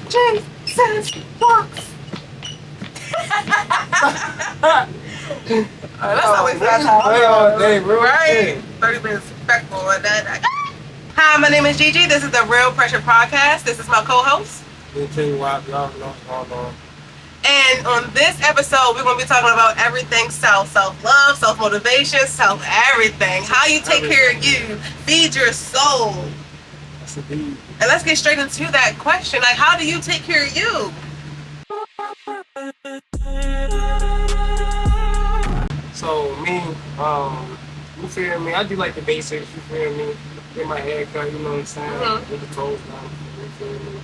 Jesus walks. That's always that's how all day, bro. Right? 30 minutes respectful and that. Hi, my name is Gigi. This is the Real Pressure Podcast. This is my co-host. Let me tell you why y'all know. And on this episode, we're going to be talking about everything self-love, self-motivation, self-everything. How you take care of you, feed your soul. That's a deed. And let's get straight into that question. Like, how do you take care of you? So me, you feel me? I do like the basics, you feel me? Get my hair cut, you know what I'm saying? Mm-hmm. Get the toes done, you feel me?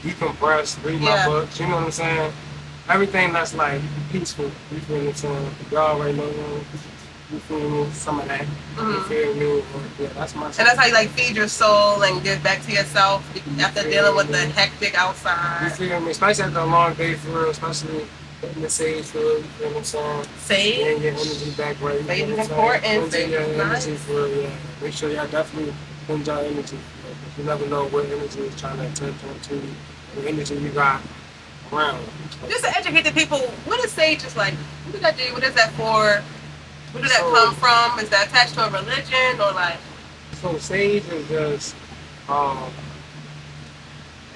Decompress, read my books, you know what I'm saying? Everything that's like peaceful, you feel what I'm saying? Y'all already know, you feel me? Some of that, you feel me? Yeah, that's my And that's how you like feed your soul and get back to yourself after dealing with the hectic outside. You feel me? Especially after a long day for real, especially in the sage for real, you feel what I'm saying? Sage? And your energy back right. Sage is important. Sage your energy nice. for real, yeah. Make sure y'all definitely enjoy energy. You never know what energy is trying to attach to the energy you got around. Just to educate the people, what is sage is like? What does that do? What is that for? Where did that come from? Is that attached to a religion or like? So sage is just,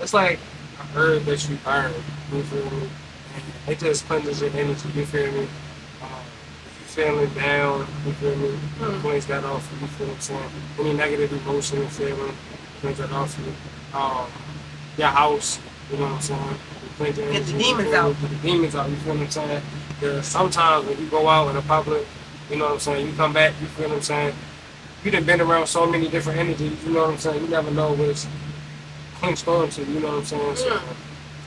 it's like a herb that you burn, you feel me? And it just cleanses your energy, you feel me? If you're feeling down, you feel me? Cleanse that off, you feel what I'm saying? Any negative emotion and feeling, cleanse that off you. Your house, you know what I'm saying? Cleanse your energy, Get the demons out. Get the demons out, you feel what I'm saying? Because sometimes when you go out in the public, you know what I'm saying? You come back, you feel what I'm saying? You done been around so many different energies, you know what I'm saying? You never know what's clinched on to, you know what I'm saying? So,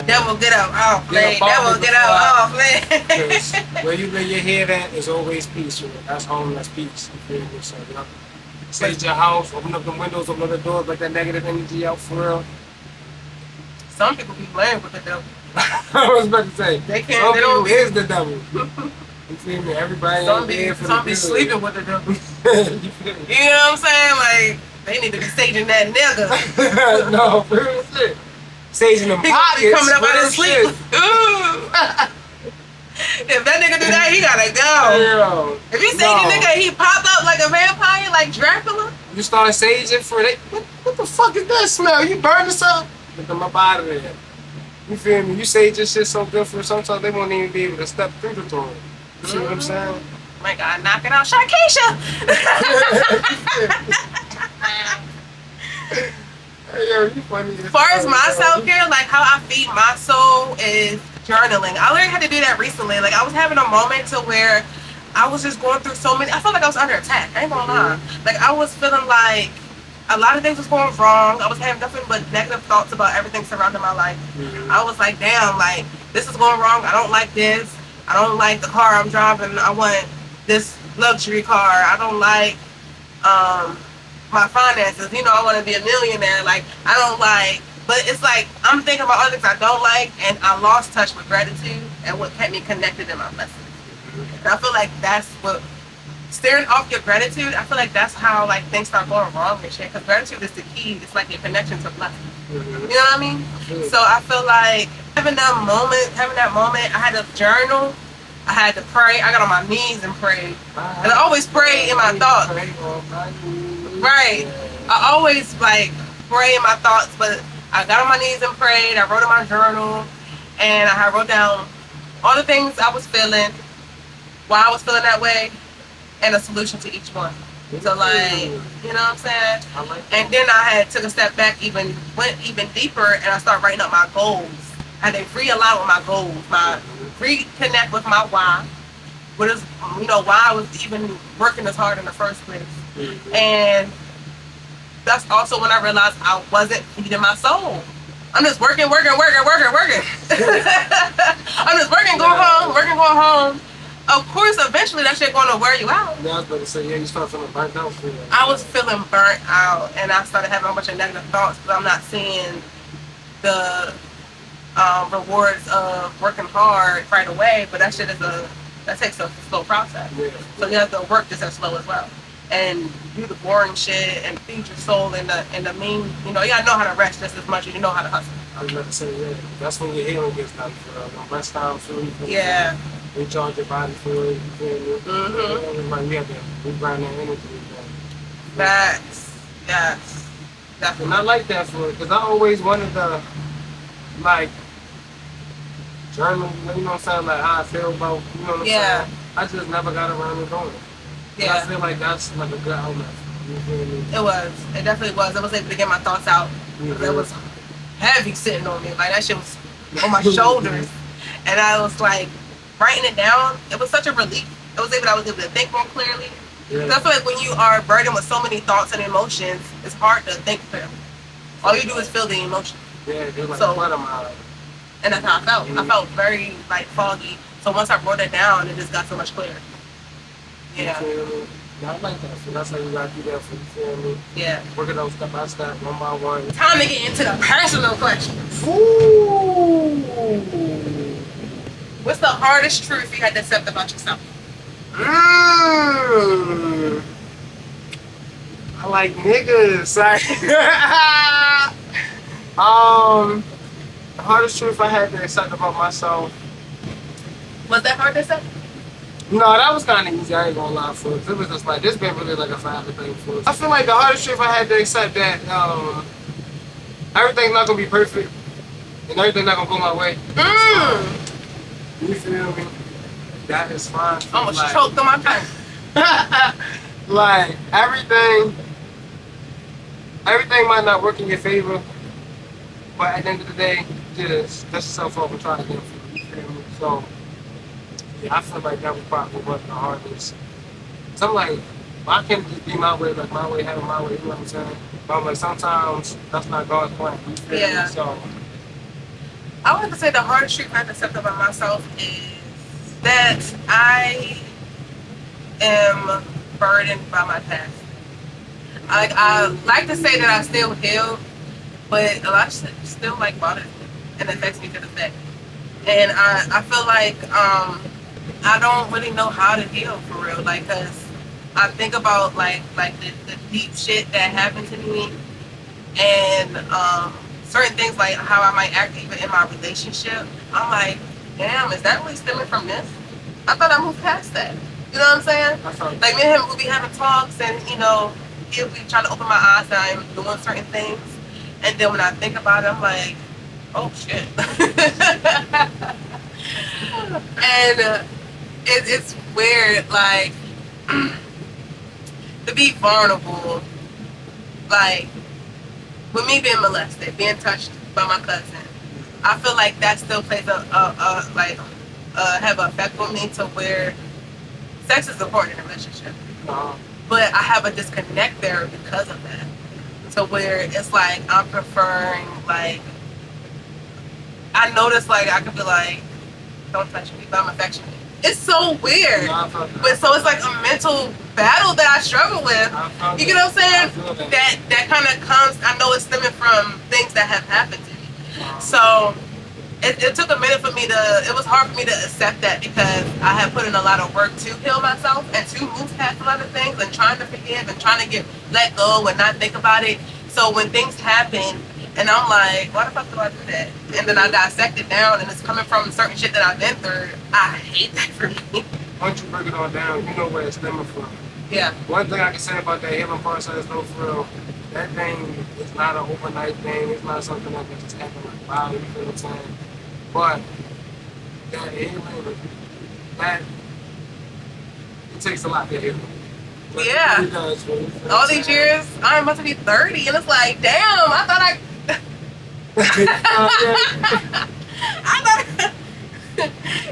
devil get up off, man. Devil get up off, man. Because where you lay your head at is always peace, you know? That's home, that's peace, you feel me? So, you know, sage your house, open up the windows, open up the doors, let that negative energy out for real. Some people be playing with the devil. I was about to say, they can't, some they people don't is the devil. You feel me? Everybody some be sleeping with the devil. You feel me? You know what I'm saying? Like, they need to be saging that nigga. No, for real shit. Saging them pockets. Coming up out of sleep. Ooh. If that nigga do that, he gotta go. Yo, if you sage a nigga, he pop up like a vampire, like Dracula. You start saging for it. What the fuck is that smell? You burn this up? Get them up out of there. You feel me? You sage this shit so good for sometimes they won't even be able to step through the door. You see what I'm saying? My God, knock it out, Sharkeisha. Hey, yo, you funny. As far as my self-care, like how I feed my soul is journaling. I literally had to do that recently. Like I was having a moment to where I was just going through so many. I felt like I was under attack. I ain't gonna lie. Like I was feeling like a lot of things was going wrong. I was having nothing but negative thoughts about everything surrounding my life. I was like, damn, like this is going wrong. I don't like this. I don't like the car I'm driving. I want this luxury car. I don't like my finances. You know, I want to be a millionaire. Like, I don't like, but it's like, I'm thinking about other things I don't like, and I lost touch with gratitude and what kept me connected in my blessings. And I feel like that's what, staring off your gratitude, I feel like that's how like things start going wrong and shit, because gratitude is the key. It's like your connection to blessings. You know what I mean? So I feel like having that moment, I had to journal, I had to pray, I got on my knees and prayed. And I always pray in my thoughts. Right. I always like pray in my thoughts, but I got on my knees and prayed, I wrote in my journal, and I wrote down all the things I was feeling, why I was feeling that way, and a solution to each one. So like, you know what I'm saying? And then I had took a step back, went even deeper, and I started writing up my goals. I had to realign with my goals, reconnect with my why. What is, you know, why I was even working this hard in the first place. And that's also when I realized I wasn't feeding my soul. I'm just working. I'm just working, going home. Of course, eventually that shit going to wear you out. Yeah, I was about to say, yeah, you start feeling burnt out. I was feeling burnt out, and I started having a bunch of negative thoughts, but I'm not seeing the rewards of working hard right away. But that shit is a That takes a slow process. Yeah. So you have to work just as slow as well. And do the boring shit and feed your soul in the mean, you gotta know how to rest just as much as you know how to hustle. I was about to say, yeah, that's when your healing gets done for real. When rest time for you. Yeah. Recharge your body for it. You feel me? Mm-hmm. Like, you have to rebrand that energy again. Facts. Yes. And Definitely. I like that for it, because I always wanted to, like, journal, you know what I'm saying? Like, how I feel about, you know what I'm Yeah. saying? I just never got around to doing it. And I Yeah. feel like that's like a good outlet. You feel me? It was. It definitely was. I was able to get my thoughts out. Mhm. It was heavy sitting on me. Like that shit was on my shoulders. And I was like writing it down. It was such a relief. I was able to think more clearly. Yeah. I feel like when you are burdened with so many thoughts and emotions, it's hard to think clearly. All you do is feel the emotion. Yeah, they're like, So- what am I? And that's how I felt. Mhm. I felt very like foggy. So once I wrote it down, it just got so much clearer. Yeah. You feel me? Yeah, I like that. So that's how you gotta do that for, you feel me? Yeah. Work it out step by step, one by one. Time to get into the personal questions. Ooh. What's the hardest truth you had to accept about yourself? I like niggas. The hardest truth I had to accept about myself. Was that hard to accept? No, that was kind of easy. I ain't gonna lie for it. It was just like this been really like a forever thing for us. I feel like the hardest truth I had to accept that everything's not gonna be perfect and everything's not gonna go my way. You feel me? That is fine. I almost choked on my tongue. Like everything might not work in your favor, but at the end of the day, just dust yourself up and try again. You feel me? So yeah, I feel like that was probably one of the hardest. So I'm like, why can't it just be my way, like my way, having my way, you know what I'm saying? But I'm like, sometimes that's not God's plan. You feel Yeah. me? So I would have to say the hardest truth I have to accept about myself is that I am burdened by my past. I like to say that I still heal, but a lot of shit still like bothers me and affects me to this day. And I feel like I don't really know how to heal for real, like, cause I think about like the deep shit that happened to me, and certain things like how I might act even in my relationship. I'm like, damn, is that really stemming from this? I thought I moved past that. You know what I'm saying? that's how Like me and him will be having talks, and he'll be trying to open my eyes that I'm doing certain things, and then when I think about it, I'm like, oh shit. And it's weird, like to be vulnerable, like with me being molested, being touched by my cousin. I feel like that still plays have an effect on me to where sex is important in a relationship, but I have a disconnect there because of that. To where it's like I'm preferring, like, I notice like I could be like, don't touch me, but I'm affectionate. It's so weird. But so it's like a mental battle that I struggle with. You get what I'm saying? That kind of comes, I know it's stemming from things that have happened to me. So it took a minute for me it was hard for me to accept that, because I had put in a lot of work to heal myself and to move past a lot of things and trying to forgive and trying to let go and not think about it. So when things happen and I'm like, why the fuck do I do that? And then I dissect it down and it's coming from certain shit that I've been through. I hate that for me. once you break it all down, you know where it's stemming from. Yeah. One thing I can say about that healing process, though, for real, that thing is not an overnight thing. It's not something that can just happen like, wow, you feel what I'm saying? But that healing, it takes a lot to heal. Like, Yeah. it really does, you feel All what I'm these saying? years, I'm about to be 30 and it's like, damn, I thought I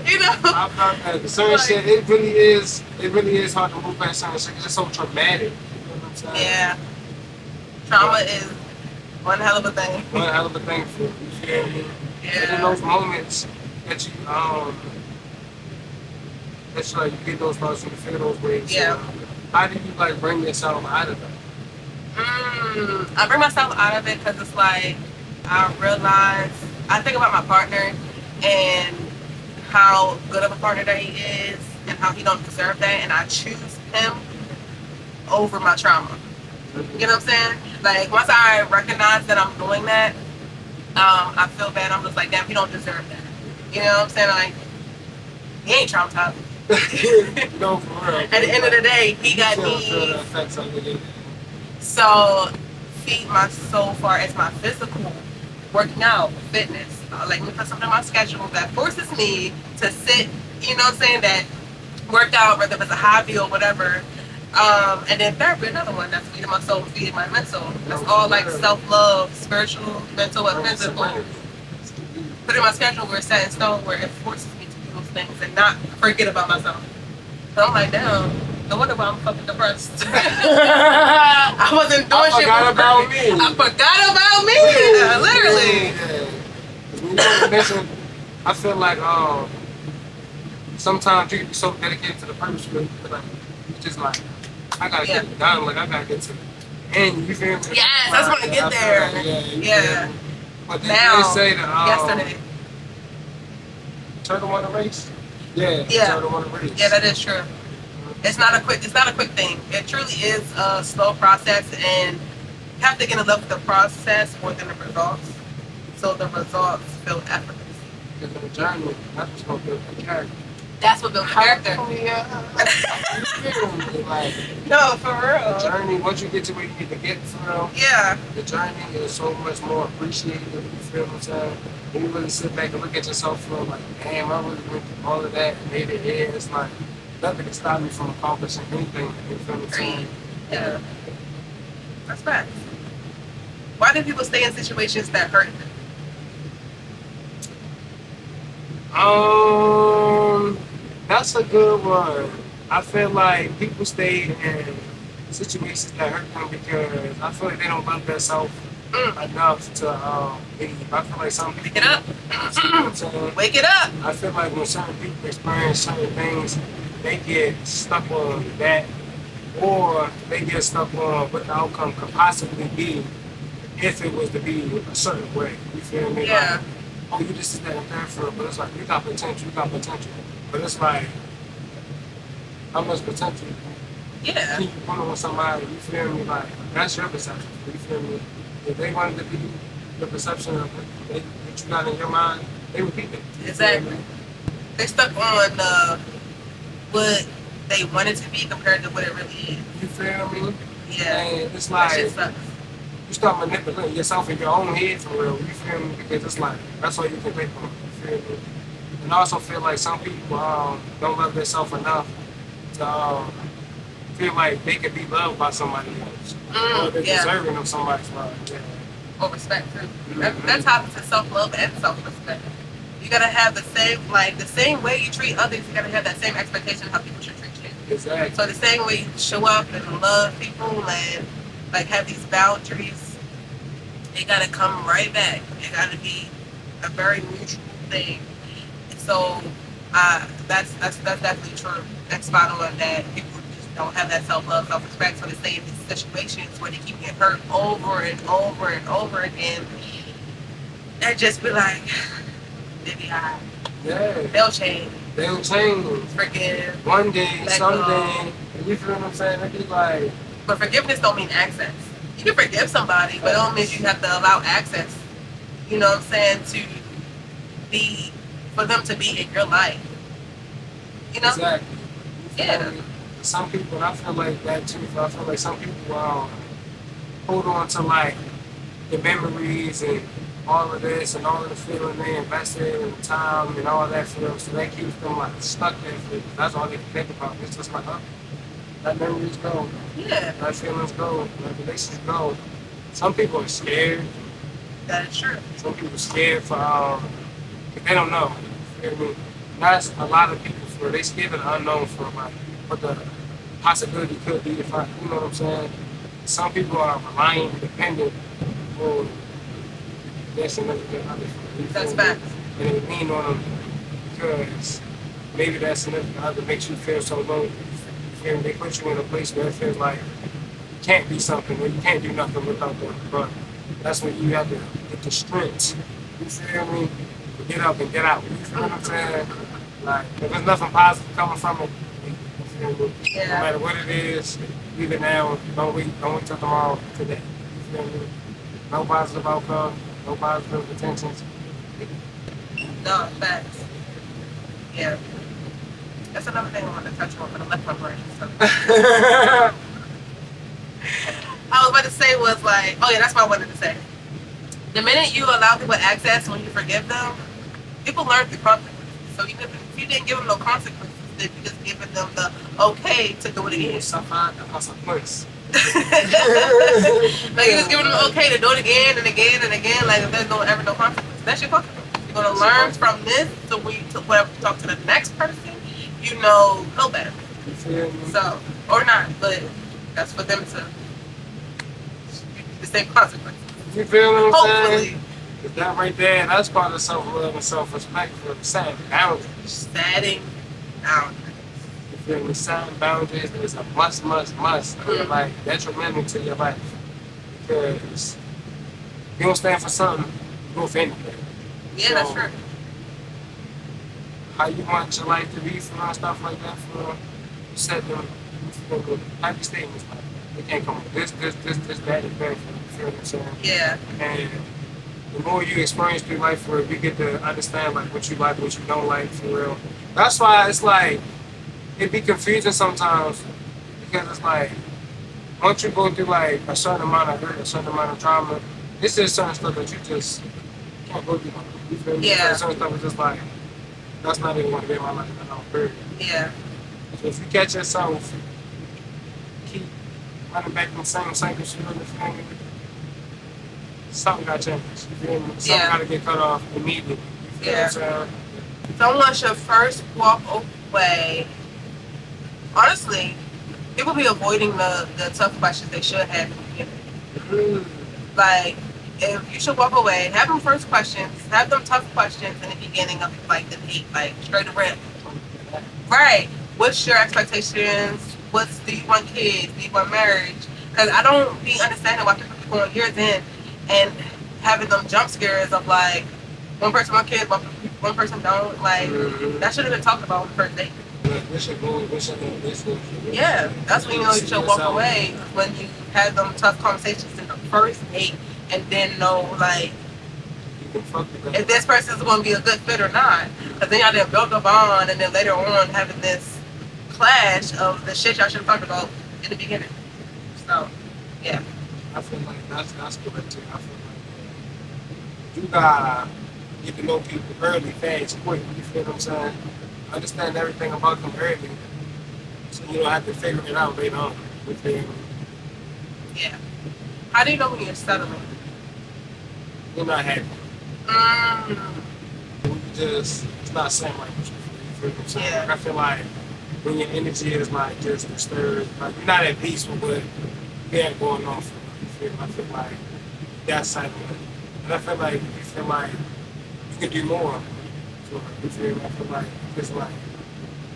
you know. I felt that certain shit, it really is hard to move past certain shit. It's just so traumatic. You know what I'm saying? Yeah. Trauma is one hell of a thing. One hell of a thing for you. You feel me? And in Yeah. those moments that you that's like you get those thoughts, you feel those ways. Yeah. How do you like bring yourself out of that? I bring myself out of it because it's like I realize, I think about my partner and how good of a partner that he is, and how he don't deserve that, and I choose him over my trauma. You know what I'm saying? Like once I recognize that I'm doing that, I feel bad. I'm just like, damn, he don't deserve that. You know what I'm saying? Like he ain't traumatized. No, for real. At the end of the day, he got Feel the needs. effects of it. So feed my soul far as my physical, working out, fitness. Like me put something on my schedule that forces me to sit, you know what I'm saying, that work out, whether it's a hobby or whatever. And then therapy, another one that's feeding my soul, feeding my mental. That's all like self love, spiritual, mental, and physical. Put in my schedule where it's set in stone, where it forces me to do those things and not forget about myself. So I'm like, damn, no wonder why I'm fucking depressed. I wasn't doing shit. I forgot about me. I forgot about me. Literally. Yeah. I feel like sometimes you can be so dedicated to the purpose, but like you just like I gotta get it done. Like I gotta get to the end. You feel me? Yes, I just want to get there. Like, yeah. But Now, they say that yesterday. Turtle won a race. Yeah. Turtle won a race. Yeah, that is true. It's not a quick thing. It truly is a slow process, and you have to get in love with the process more than the results. So the results feel effortless. Because the journey, that's what's gonna build the character. That's what builds character. Like, no, for real. The journey, once you get to where you need to get from, the journey is so much more appreciated. You feel what I'm saying? When you really sit back and look at yourself, feel like, damn, I really went through all of that and made it here. It's like nothing can stop me from accomplishing anything. You feel what I'm saying? Yeah. That's facts. Why do people stay in situations that hurt them? That's a good one. I feel like people stay in situations that hurt them because I feel like they don't love themselves enough to leave. I feel like some people. Wake it up. Wake it up. I feel like when certain people experience certain things, they get stuck on that, or they get stuck on what the outcome could possibly be if it was to be a certain way. You feel me? Yeah. Like, oh, you just is that and that for it, but it's like you got potential. But it's like how much potential Yeah. can you put on somebody? You feel me? Like that's your perception. You feel me? If they wanted to be the perception of it that you got in your mind, they would be it. Exactly. They're stuck on what they want it to be compared to what it really is. You feel me? Yeah. And it's like that shit sucks. you start manipulating yourself in your own head for real. You feel me? Because it's like that's all you can think of. You feel me? And I also feel like some people don't love themselves enough to feel like they could be loved by somebody else, or they're deserving of somebody's love. Yeah. Or respect too. That's how to self-love and self-respect. You gotta have the same way you treat others. You gotta have that same expectation of how people should treat you. Exactly. So the same way you show up and love people and like have these boundaries, it gotta come right back. It gotta be a very mutual thing. So that's definitely true. That's spot on that people just don't have that self-love, self-respect, so they stay in these situations where they keep getting hurt over and over and over again. And just be like, they be alright. Yeah. They'll change. They'll change. Forgive. One day, someday, you feel what I'm saying? They be like. But forgiveness don't mean access. You can forgive somebody, but it don't mean you have to allow access. You know what I'm saying? For them to be in your life. You know? Exactly. Yeah. Some people, and I feel like that too. I feel like some people hold on to like the memories and all of this and all of the feeling they invested and the time and all that for them. So that keeps them like stuck there for them. That's all they can think about. It's just like, that memories go. Yeah. That feelings go. That relations go. Some people are scared. That is true. Some people are scared for they don't know. You feel me? That's a lot of people for they scared of the unknown for like what the possibility could be if you know what I'm saying? Some people are reliant, dependent on their significant other. That's facts. And they lean on them because maybe that significant other makes you feel so lonely. You feel me? They put you in a place where it feels like you can't be something, where you can't do nothing without them. But that's when you have to get the strength. You feel me? To get up and get out. You feel what I'm saying? Like, if there's nothing positive coming from it, you feel me? No Yeah. matter what it is, leave it now. Don't wait till tomorrow. Today. You feel me? No positive outcome. No positive intentions. No, facts. Yeah. That's another thing I wanted to touch on, but I left my brain. So. I was about to say was like, oh yeah, that's what I wanted to say. The minute you allow people access when you forgive them, people learn through consequences. So even if you didn't give them no consequences, then you just giving them the okay to do it again. Suffer the consequence. Like you just giving them okay to do it again and again and again. Like if there's ever no consequence, that's your consequence. You're gonna learn from this, so when you whenever you talk to the next person, you know better. You feel me? So or not, but that's for them to the same consequences. You feel what I'm Hopefully. saying? That right there, that's part of self-love and self-respect for setting boundaries. Setting boundaries. You feel me? Setting boundaries is a must. Like, detrimental to your life. Because you don't stand for something, you go for anything. Yeah, So, that's true. How you want your life to be for and stuff like that for set them happy statements like they can't come with this, that, and that. You feel what I'm saying? Yeah. And the more you experience through life for it, you get to understand like what you like, what you don't like for real. That's why it's like it be confusing sometimes because it's like once you go through like a certain amount of hurt, a certain amount of trauma, this is certain stuff that you just can't go through. You feel me? Yeah. Certain stuff is just like that's not even going to be in my life at all. Period. Yeah. So if you catch yourself keep running back in the same cycle, you know, something got to change. You feel me? Something got to get cut off immediately. You feel what I'm saying? Someone should first walk away. Honestly, people be avoiding the tough questions they should have in the beginning. Like, if you should walk away, have them first questions, have them tough questions in the beginning of like the date, like straight to rip. Right. What's your expectations? Do you want kids? Do you want marriage? Because I don't be understanding why people be going years in and having them jump scares of like one person want kids, one person don't. Like that should have been talked about on the first date. Yeah, that's when you know you should walk away when you have them tough conversations in the first date, and then know like if this person is going to be a good fit or not. Because then y'all didn't build a bond, and then later on having this clash of the shit y'all should have talked about in the beginning. So, yeah. I feel like that's correct too. I feel like you gotta get to know people early, fast, quick. You feel what I'm saying? Understand everything about them early, so you don't have to figure it out later on. You feel me? Yeah. How do you know when you're settling? You're not happy. It's not saying like what you feel what I'm saying? Yeah. Like, I feel like when your energy is like just disturbed, like you're not at peace with what you have going on for you. I feel like that's cycle. And I feel like you feel like you can do more. So you feel me? I feel like it's like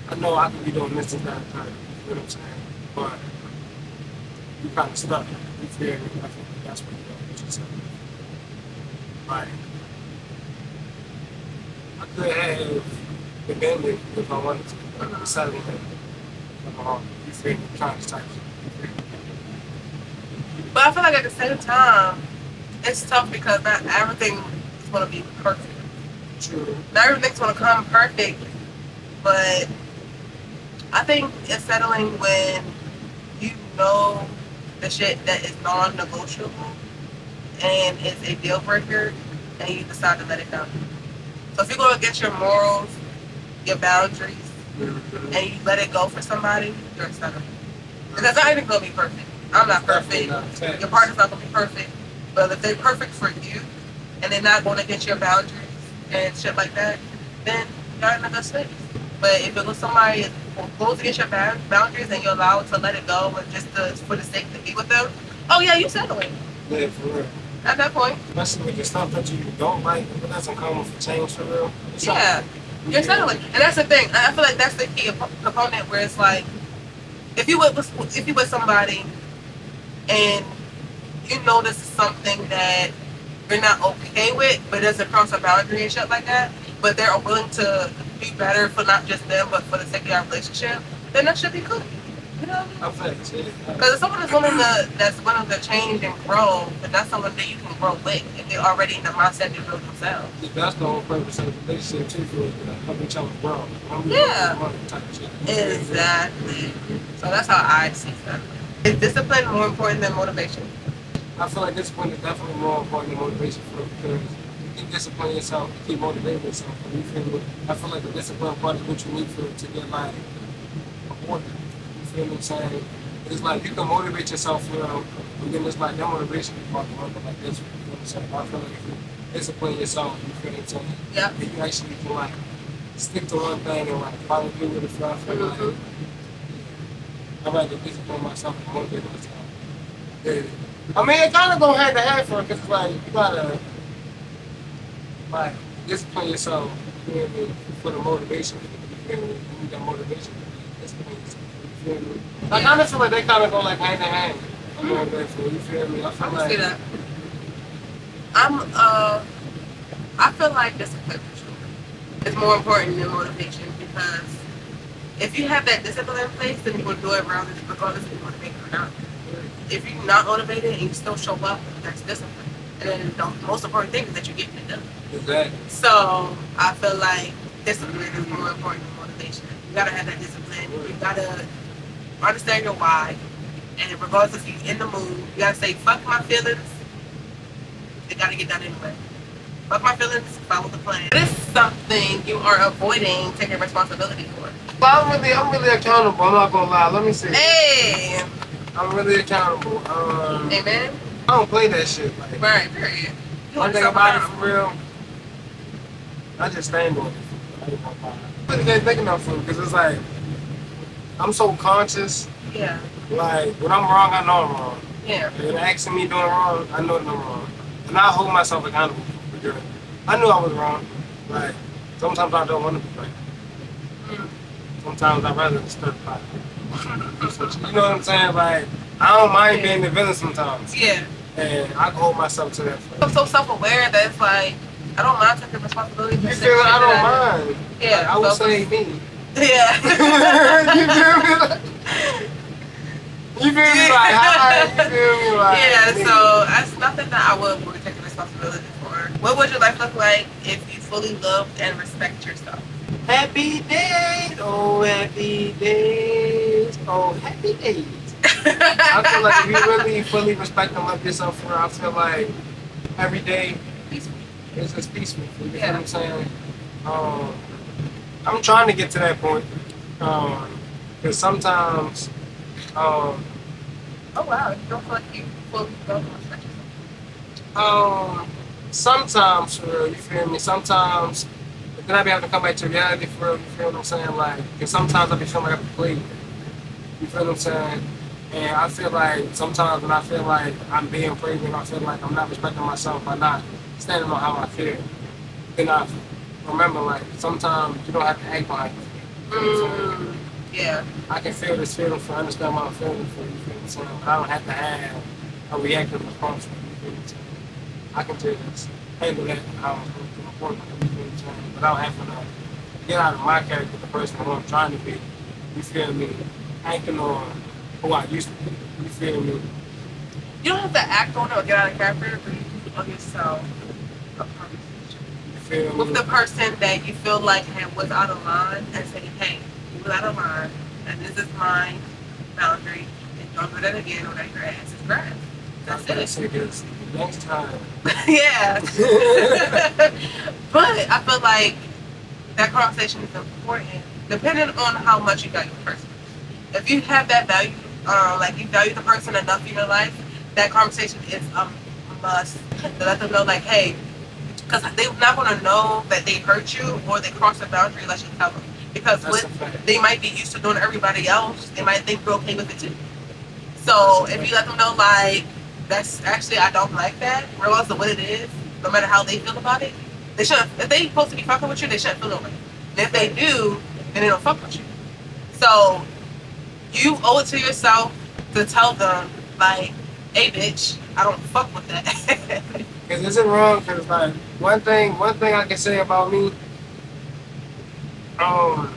I know I can be doing this and that and that. You know what I'm saying? But you kind of stuck. You feel me? I think that's what you're doing with yourself. Like I could have the Bentley if I wanted to. Like the Saturday you feel me? Kind of type shit. But I feel like at the same time, it's tough because not everything is going to be perfect. True. Not everything's going to come perfect, but I think it's settling when you know the shit that is non-negotiable and it's a deal breaker and you decide to let it go. So if you go against your morals, your boundaries, and you let it go for somebody, you're settling. Because not everything's going to be perfect. I'm not perfect. Your partner's not going to be perfect. But if they're perfect for you and they're not going against your boundaries and shit like that, then you're in a good space. But if it was somebody who goes against your boundaries and you allow it to let it go and just for the sake to be with them, oh yeah, you settling. Yeah, for real. At that point. Especially with the stuff that you don't like, if it doesn't come for change for real. Yeah, you're settling. And that's the thing. I feel like that's the key component where it's like, if you with somebody and you know this is something that you're not okay with, but it doesn't cross a boundary and shit like that, but they're willing to be better for not just them, but for the sake of your relationship, then that should be cool. You know what I mean? Because if someone is willing to change and grow, then that's someone that you can grow with if they're already in the mindset to grow themselves. Yeah, that's the whole purpose of the relationship too, for help each other grow. Yeah. Exactly. So that's how I see stuff. Is discipline more important than motivation? I feel like discipline is definitely more important than motivation for because you can discipline yourself, you keep motivating yourself. You feel me? I feel like the discipline part is what you need for to get like a order. You feel what I'm saying? It's like you can motivate yourself, and then it's like that motivation part of like this. You know what I'm saying? I feel like if you discipline yourself, you feel what I'm saying? Yeah. And you actually can like stick to one thing and like follow through with it. So I feel like I like to discipline myself and motivate myself. Yeah. I mean, it kind of go hand to hand for it because it's like you gotta like discipline yourself, you feel me, for the motivation. You feel me? You need that motivation to discipline yourself. You feel me? I kind of feel like they kind of go like hand in hand. You feel me? I feel like see that. I feel like discipline for sure is more important than motivation because if you have that discipline in place, then you will do it around regardless if you're motivated or not. If you're not motivated and you still show up, that's discipline. And then the most important thing is that you're getting it done. exactly. So I feel like discipline is more important than motivation. You gotta have that discipline. You gotta understand your why. And regardless if you're in the mood, you gotta say, fuck my feelings. It gotta get done anyway. Fuck my feelings, follow the plan. It is something you are avoiding taking responsibility for. Well, I'm really accountable. I'm not gonna lie. Let me see. Hey! I'm really accountable. Amen? I don't play that shit. Like, Right, period. one thing about it for real, I just stand on it. I ain't gonna lie. I really can't think enough for it because it's like I'm so conscious. Yeah. Like when I'm wrong, I know I'm wrong. Yeah. And they're asking me doing wrong, I know that I'm wrong. And I hold myself accountable for doing it. I knew I was wrong. Like sometimes I don't want to be right. Sometimes I'd rather just start fighting. You know what I'm saying? Like I don't mind being the villain sometimes. Yeah. And I can hold myself to that. I'm so self-aware that it's like, I don't mind taking responsibility for You shit feel me? I don't that mind. Yeah. Like, I would say me. Yeah. You feel me? You feel me? Like, hi, you feel me? Like, Yeah, me. so that's nothing that I would want to take responsibility for. What would your life look like if you fully loved and respect yourself? Happy days, oh happy days, oh happy days. I feel like if you really fully respect and love yourself for real, I feel like every day it's just peaceful. You know what I'm saying? I'm trying to get to that point. Because sometimes Oh wow, you don't feel like you fully love and respect yourself? sometimes for real, you feel me? Sometimes then I be having to come back to reality for real, you feel what I'm saying? Like, because sometimes I be feeling like I can play. You feel what I'm saying? And I feel like sometimes when I feel like I'm being played and I feel like I'm not respecting myself by not standing on how I feel, then I remember like sometimes you don't have to act behind it. Yeah. I can feel this feeling for understand my feelings for you feel what I'm saying? But I don't have to have a reactive response for you feel what I'm saying? I can just handle that how I'm supposed to report you feel what I'm saying? But I don't have to get out of my character, the person who I'm trying to be. You feel me? Acting on who I used to be. You feel me? You don't have to act on it or get out of character, but you can on yourself You feel me? with the person that you feel like was out of line and say, hey, you was out of line, and this is my boundary, and don't do that again, or that your ass is grass. That's it. Say this next time. Yeah. But I feel like that conversation is important, depending on how much you value the person. If you have that value, like you value the person enough in your life, that conversation is a must. To let them know, like, hey, because they're not going to know that they hurt you or they crossed a boundary unless you tell them. Because they might be used to doing everybody else, they might think you're okay with it too. So if you let them know, like, that's actually, I don't like that, regardless of what it is, no matter how they feel about it, they shouldn't, if they supposed to be fucking with you, they shouldn't feel that way. And if they do, then they don't fuck with you. So you owe it to yourself to tell them, like, hey bitch, I don't fuck with that. Because is it wrong? Because like one thing I can say about me, Um,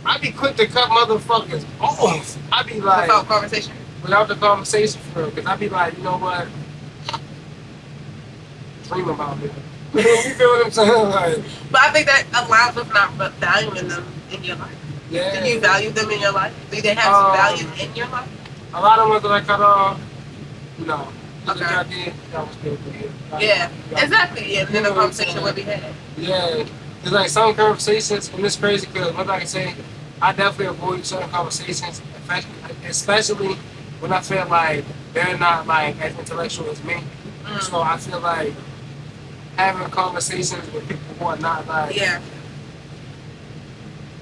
I be quick to cut motherfuckers off. I be like, without conversation. without the conversation for real, because I be like, you know what? Dream about it. You feel what I'm saying? Like, But I think that aligns with not valuing them in your life. yeah. Do you value them in your life? Do they have some value in your life? A lot of ones that I cut off, no. Okay. I did, that was good for you. Yeah, exactly. Yeah, and then the conversation would be had. Yeah. It's like some conversations, and it's crazy because what I can say, I definitely avoid certain conversations, especially when I feel like they're not like as intellectual as me. So I feel like having conversations with people who are not like Yeah,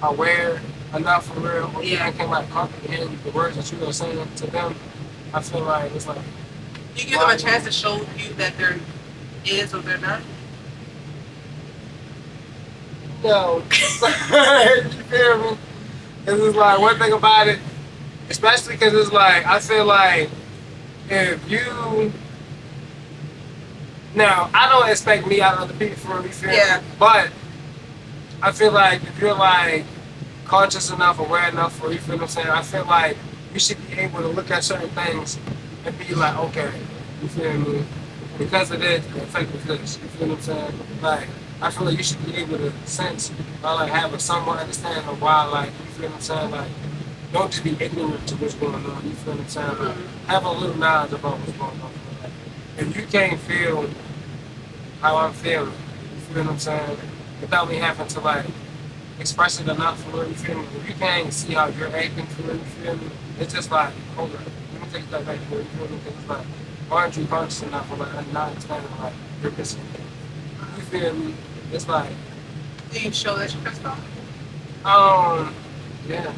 aware enough for real, or Yeah. can like comprehend the words that you are saying to them, I feel like it's like you give them a chance to show you that there is or they're not. no. You feel me? Cause it's like one thing about it, especially because it's like I feel like if you now I don't expect me out of other people for me, feel Yeah. me? But I feel like if you're like conscious enough, aware enough for you feel what I'm saying, I feel like you should be able to look at certain things and be like, okay, you feel me? Because of this, the effect of this, you feel what I'm saying? Like I feel like you should be able to sense or like have a somewhat understanding of why, like, you feel what I'm saying? Like don't just be ignorant to what's going on, you feel what I'm saying? Like, have a little knowledge about what's going on. Like, if you can't feel how I'm feeling, you feel what I'm saying? Without me having to like express it enough for real, you feel me? If you can't see how you're acting for real, you feel me? It's just like, hold on, let me take that back for real, you feel me? Because it's like, aren't you conscious enough of like not understanding like you're missing? You feel me? It's like, Do you show that you're pissed off? yeah.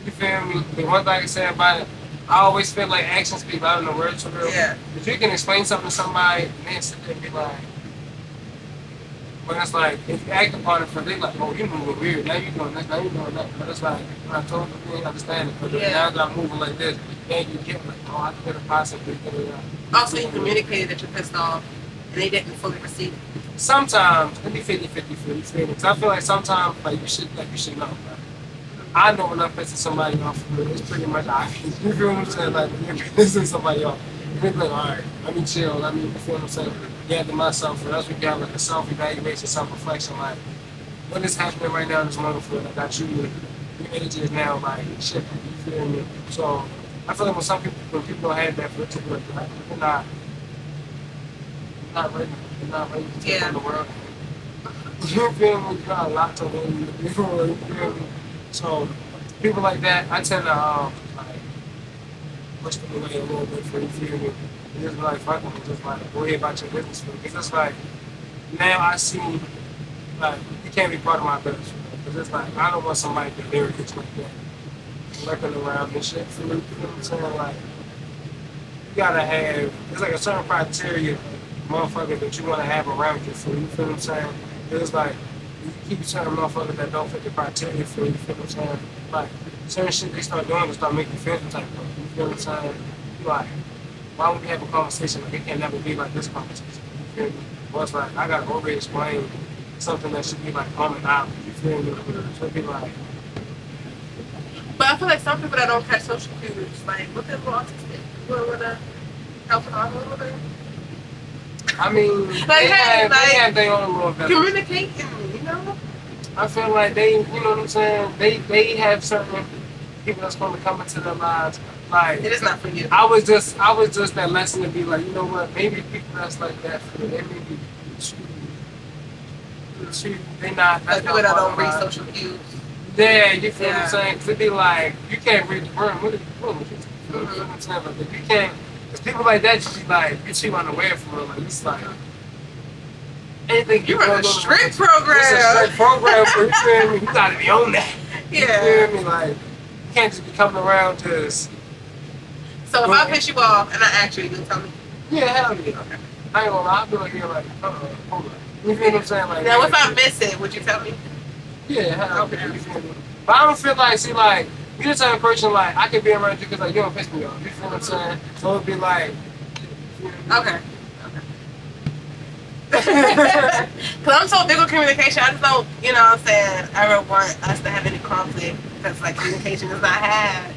You feel me? The one thing I can say about it, I always feel like actions speak louder than words for real. Yeah. If you can explain something to somebody and then sit there and be like, but it's like, if you act upon it for they like, oh, you moving weird, now you doing this, now you doing that. But it's like, when I told you, you didn't understand it. But now that I'm moving like this, then you get like, oh, I could have possibly did it. Also, you communicated that you're pissed off, and they didn't fully receive it. Sometimes, it be 50-50 for you feel me? Because I feel like sometimes, like, you should know. Like, I know when I'm pissing somebody off, it's pretty much obvious. You feel what I'm saying? Like, when you're pissing somebody off, you're like, alright, let me chill, you feel what I'm saying? Gather myself, or else we can have like a self-evaluation, self-reflection, like, what is happening right now in this moment for I got you, your energy is now, like, shifting, you feel me? So, I feel like when people don't have that for it to work, like, they're not ready to take on the world. You feel me? You got a lot to learn, you feel me? So, people like that, I tend to, like, push them away a little bit for you feel me? And just be like, fuck them, just like, worry about your business for me. Because it's like, now I see, like, you can't be part of my business for me. Because it's like, I don't want somebody to be arrogant like that, lurking around and shit for me. You know what I'm saying? Like, you gotta have, there's like a certain criteria, motherfuckers, that you want to have around you for you feel what I'm saying? It's like, you keep certain motherfuckers that don't fit the criteria for you feel what I'm saying? Like, certain shit they start doing to start making you feel some type of way. You feel what I'm saying? You like, why would we have a conversation like it can never be like this conversation? You feel me? Well, it's like, I gotta over explain something that should be like common knowledge. You feel me? So it'd be like, But I feel like some people that don't catch social cues, like, what the little autistic, you want to help them out a little bit? I mean, Like, they hey, have their own little better. communicating, you know? I feel like they, you know what I'm saying? They have certain people that's going to come into their lives. Like, It is not for you. I was just that lesson to be like, you know what? Maybe people that's like that, they may be too, they not. Like people that don't read social cues. Yeah, you feel what Yeah. I'm saying? 'Cause it'd be like, you can't read the room. What are you doing? You know what I'm saying? Like, if you can't, because people like that just be like, you're too unaware for real. Like, it's like, anything You're on a strict It's a program. strict program for you feel me? You gotta be on that. You Yeah. feel me? Like, you can't just be coming around just. So if I piss you off and I ask you, you'll tell me. Yeah, hell yeah. I ain't gonna lie, I'll be like, you're like, hold on. You feel what I'm saying? Like, Now if I miss it, would you tell me? yeah, hell Okay. yeah. You feel me? But I don't feel like, see, like, you the type of person, like, I could be around you because, like, you don't piss me off. You feel what I'm saying? So it'd be like, Okay. Because I'm so big on communication. I just don't, you know what I'm saying, ever want us to have any conflict because, like, communication is not had.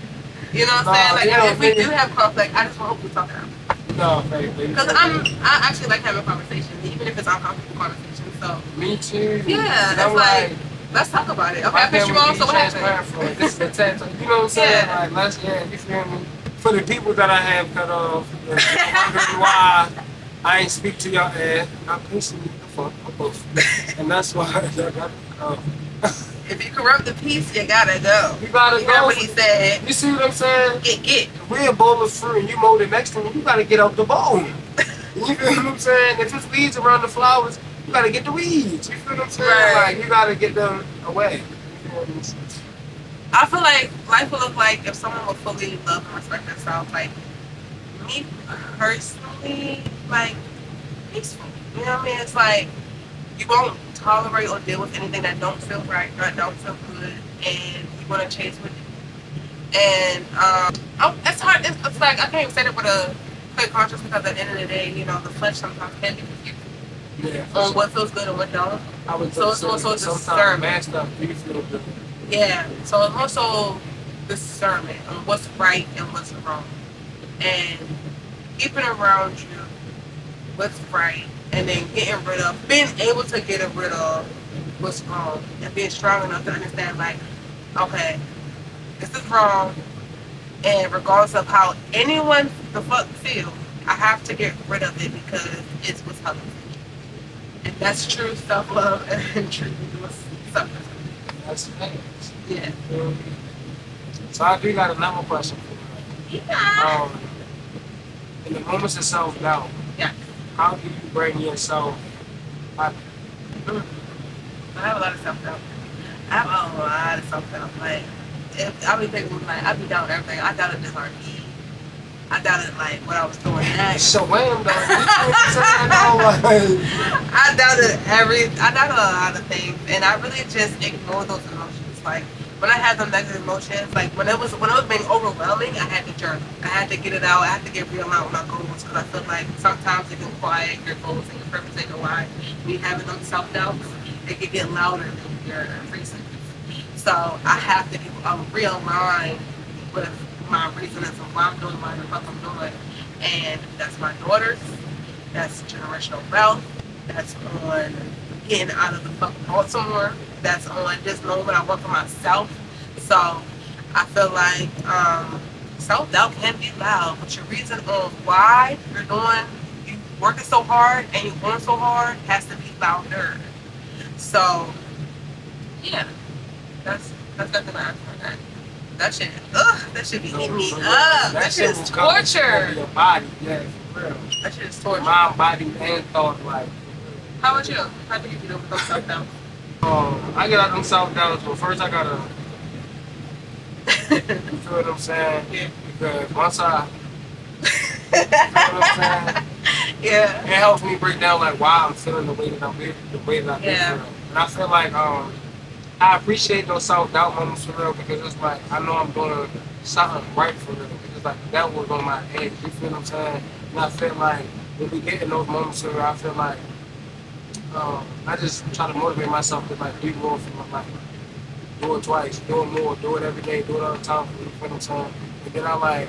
You know what I'm saying? Like, if we do have conflict, I just want to talk about it. No, baby. Because I actually like having conversations, even if it's uncomfortable conversations. So. Me too. Yeah, it's like, let's talk about it. Okay, I pissed you off, so what happened? This is the test. You know what I'm saying? Yeah. Like, you feel me? For the people that I have cut off, wondering why I ain't speak to y'all, I'm pissing you the fuck off. And that's why I got If you corrupt the peace, you gotta go. You gotta you go. Heard what he said. You see what I'm saying? Get. If we're a bowl of fruit and you mold it next to me, you gotta get out the bowl. You feel what I'm saying? If there's weeds around the flowers, you gotta get the weeds. You feel what I'm saying? Right. Like, you gotta get them away. I feel like life would look like if someone would fully love and respect themselves. Like, me personally, like, peaceful. You know what I mean? It's like, you won't tolerate or deal with anything that don't feel right, or don't feel good, and you want to chase with it. And it's hard. It's like, I can't even say that with a clear conscience because at the end of the day, you know, the flesh sometimes can be confused. Yeah, On what feels good and what don't. So it's more so discernment. Yeah, so it's more so discernment on what's right and what's wrong. And keeping around you what's right and then being able to get rid of what's wrong and being strong enough to understand, like, okay, this is wrong, and regardless of how anyone the fuck feel, I have to get rid of it because it's what's helping me. And that's true self-love and true self-respect. That's it. Yeah. So I do got another question for you. Yeah. In the moments of self-doubt, yeah. How do you bring yourself happy? I have a lot of self-doubt. Like, I be thinking, like, I be doubting everything. I doubted this RP. I doubted, like, what I was doing next. So wham, though. I doubted a lot of things, and I really just ignored those emotions. Like, when I had some negative emotions, like, when it was being overwhelming, I had to journal. I had to get it out. I had to get real out with my goals, because I feel like sometimes it can quiet your goals and your purpose ain't why. Me having them self-doubts, it can get louder than your reasons. So I have to realign with my reasons of why I'm doing what the fuck I'm doing. And that's my daughters, that's generational wealth, that's on getting out of the fucking Baltimore, that's on this moment I work for myself. So I feel like self-doubt can be loud, but your reason on why you working so hard and you're going so hard has to be louder. So yeah, that's definitely my answer on that. That shit be eating me up. That shit is torture. Your body, yeah, for real. That shit is torture. Mind, body, and thought, like. How about you? How do you get over those self-doubts? I get out them self-doubts, but first I gotta, you feel what I'm saying? Yeah. Because once you feel what I'm saying? Yeah. It helps me break down, like, why I'm feeling the way that I feel. And I feel like, I appreciate those self-doubt moments for real because it's like, I know I'm doing something right for real. It's like, that was on my edge, you feel what I'm saying? And I feel like, when we get in those moments for real, I feel like, I just try to motivate myself to, like, do more for my life. Do it twice, do it more, do it every day, do it all the time, you feel what I'm saying? And then I, like,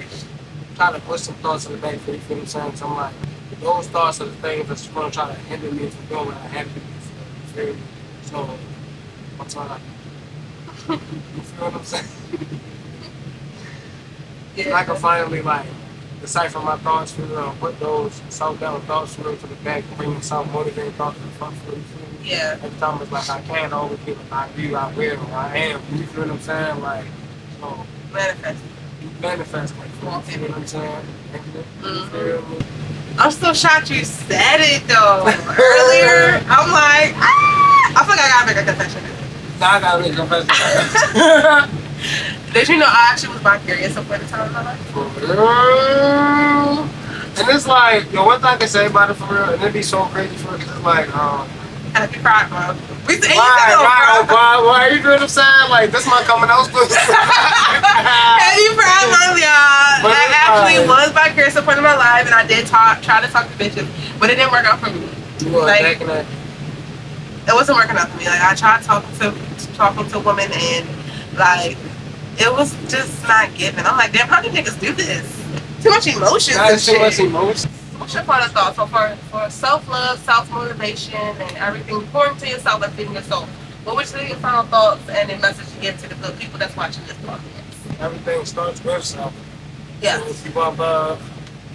try to put some thoughts in the back for you feel what I'm saying? So I'm like, those thoughts are the things that's going to try to hinder me from doing what I have to do, you feel me? So, what's on? You feel what I'm saying? Yeah. I can finally, like, decipher my thoughts for real, put those self-doubt thoughts for real to the back, bring some motivating thoughts to the front for you. Yeah. Every time it's like, I can't always get what I do, I will, I am. You feel what I'm saying? Like, so. Manifest, like, you feel what I'm saying? You feel me? I'm still shocked you said it though. Earlier, I'm like, I feel like I gotta make a confession. Now I gotta make a confession. Did you know I actually was bi-curious at some point in time in my life? For real? And it's like, yo, one thing I can say about it for real, and it'd be so crazy for it, 'cause it's like, Have you cried, bro? Why? You know what I'm saying? Like, this my coming out story. Have you cried, bro, y'all? I actually was bi-curious at some point in my life, and I did try to talk to bitches, but it didn't work out for me. You were Like, back in that. it wasn't working out for me. Like, I tried talking to women, and like, it was just not giving. I'm like, damn, how do niggas do this? Too much emotions Not and too much shit. emotion. What's your final thoughts? So for self love, self motivation, and everything, pouring to yourself and feeding your soul. What would you say your final thoughts and the message you give to the good people that's watching this podcast? Everything starts with self. Yeah. So if you want love,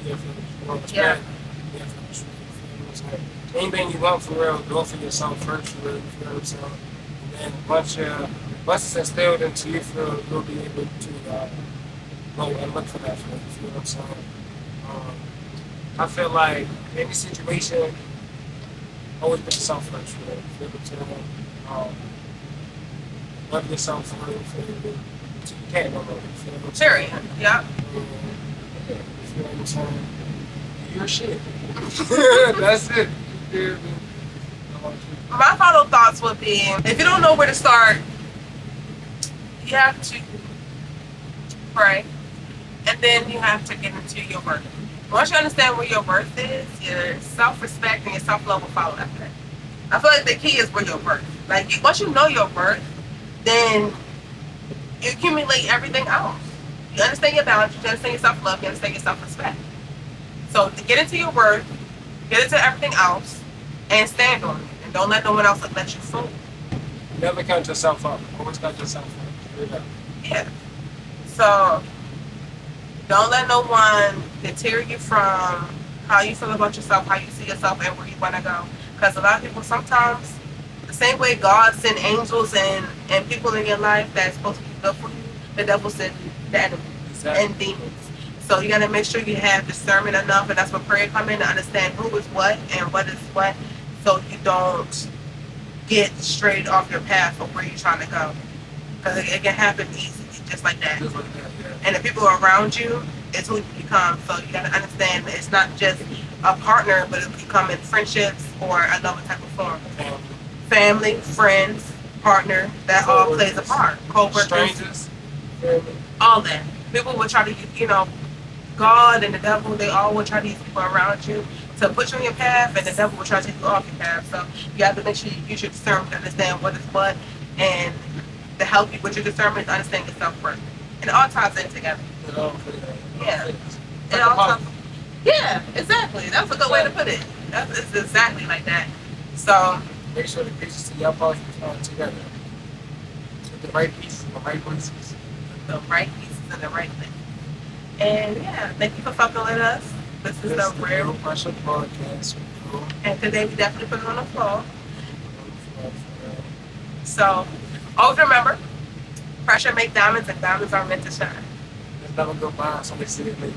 you have to respect. Yeah. You have to respect. You know what I'm saying? Anything you want for real, do it for yourself first, for real. You know what I'm saying? And then once it's instilled into you, for real, you'll be able to go and look for that for you. You know what I'm saying? Um, I feel like any situation, always put yourself first. For real. You know what I'm saying? Love yourself for real. Until you can't no more. You know what I'm saying? Period. Yeah. You feel what I'm saying? Do your shit. That's it. You feel me? My final thoughts would be, if you don't know where to start, you have to pray, and then you have to get into your worth. Once you understand where your worth is, your self-respect and your self-love will follow after that. I feel like the key is where your worth. Like, once you know your worth, then you accumulate everything else. You understand your boundaries, you understand your self-love, you understand your self-respect. So to get into your worth, get into everything else, and stand on it. And don't let no one else let you fool. Never count yourself up. Always count yourself up. Straight up. Yeah. So don't let no one deter you from how you feel about yourself, how you see yourself, and where you want to go. Because a lot of people sometimes, the same way God sent angels and people in your life that's supposed to be good for you, the devil sent the enemy and demons. So you got to make sure you have discernment enough, and that's where prayer come in, to understand who is what and what is what, so you don't get straight off your path of where you're trying to go. Because it can happen easily, just like that. Just like that, yeah. And the people around you is who you become. So you got to understand that it's not just a partner, but it can come in friendships or another type of form. Family, friends, partner, that all plays a part. Co-workers, Strangers. all that. People will try to, God and the devil, they all will try to use people around you to put you on your path, and the devil will try to take you off your path. So you have to make sure you use your discernment to understand what is what, and to help you with your discernment to understand your self-worth. And it all ties in together. Yeah. It all ties. Yeah, exactly. That's a good way to put it. It's exactly like that. So make sure the pieces to your puzzle are together. The right pieces in the right places. The right pieces in the right place. And yeah, thank you for fucking with us. This is the Real Pressure Podcast. And today we definitely put it on the floor. So always remember, pressure make diamonds, and diamonds are meant to shine. Let's never go by, so they see it later.